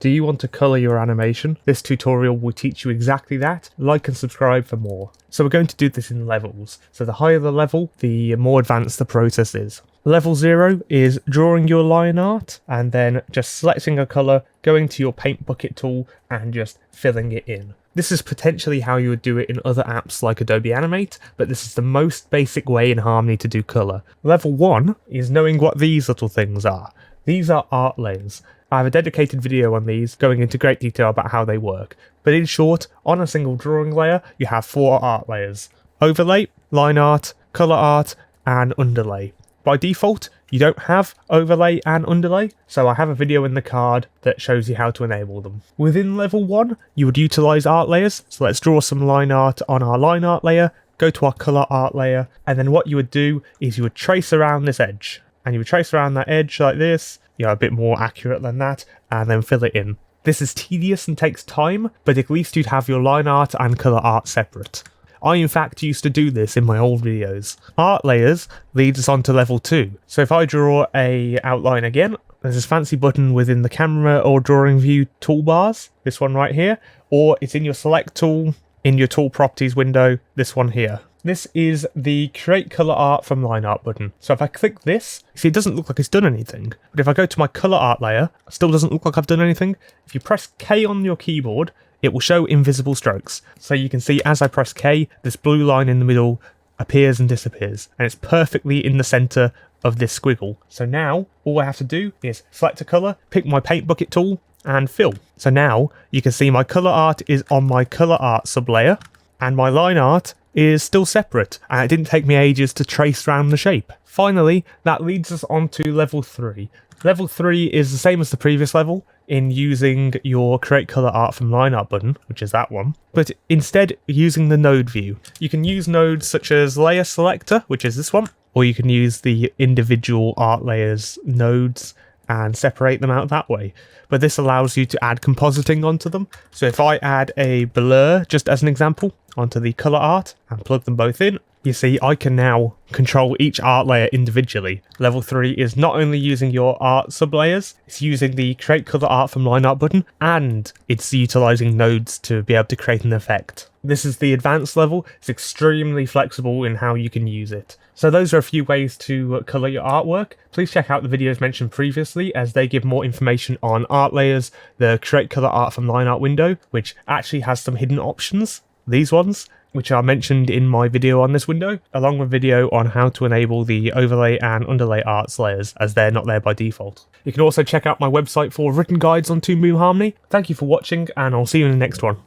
Do you want to colour your animation? This tutorial will teach you exactly that. Like and subscribe for more. So we're going to do this in levels. So the higher the level, the more advanced the process is. Level 0 is drawing your line art and then just selecting a colour, going to your paint bucket tool and just filling it in. This is potentially how you would do it in other apps like Adobe Animate, but this is the most basic way in Harmony to do colour. Level 1 is knowing what these little things are. These are art layers. I have a dedicated video on these going into great detail about how they work, but in short, on a single drawing layer you have 4 art layers: overlay, line art, colour art and underlay. By default you don't have overlay and underlay, so I have a video in the card that shows you how to enable them. Within level 1 you would utilise art layers, so let's draw some line art on our line art layer, go to our colour art layer, and then what you would do is you would trace around this edge, and you would trace around that edge like this, a bit more accurate than that, and then fill it in. This is tedious and takes time, but at least you'd have your line art and colour art separate. I in fact used to do this in my old videos. Art layers leads us on to level 2. So if I draw a outline again, there's this fancy button within the camera or drawing view toolbars, this one right here, or it's in your select tool, in your tool properties window, this one here. This is the create colour art from line art button. So if I click this, see it doesn't look like it's done anything. But if I go to my colour art layer, it still doesn't look like I've done anything. If you press K on your keyboard, it will show invisible strokes. So you can see as I press K, this blue line in the middle appears and disappears. And it's perfectly in the centre of this squiggle. So now all I have to do is select a colour, pick my paint bucket tool and fill. So now you can see my colour art is on my colour art sublayer and my line art is still separate, and it didn't take me ages to trace around the shape. Finally, that leads us on to level 3. Level 3 is the same as the previous level in using your create colour art from line art button, which is that one, but instead using the node view. You can use nodes such as layer selector, which is this one, or you can use the individual art layers nodes and separate them out that way. But this allows you to add compositing onto them. So if I add a blur, just as an example, onto the colour art and plug them both in, you see I can now control each art layer individually. Level 3 is not only using your art sublayers, it's using the create colour art from line art button, and it's utilising nodes to be able to create an effect. This is the advanced level. It's extremely flexible in how you can use it. So those are a few ways to colour your artwork. Please check out the videos mentioned previously as they give more information on art layers, the create colour art from line art window, which actually has some hidden options, these ones, which are mentioned in my video on this window, along with a video on how to enable the overlay and underlay arts layers as they're not there by default. You can also check out my website for written guides on Toon Harmony. Thank you for watching and I'll see you in the next one.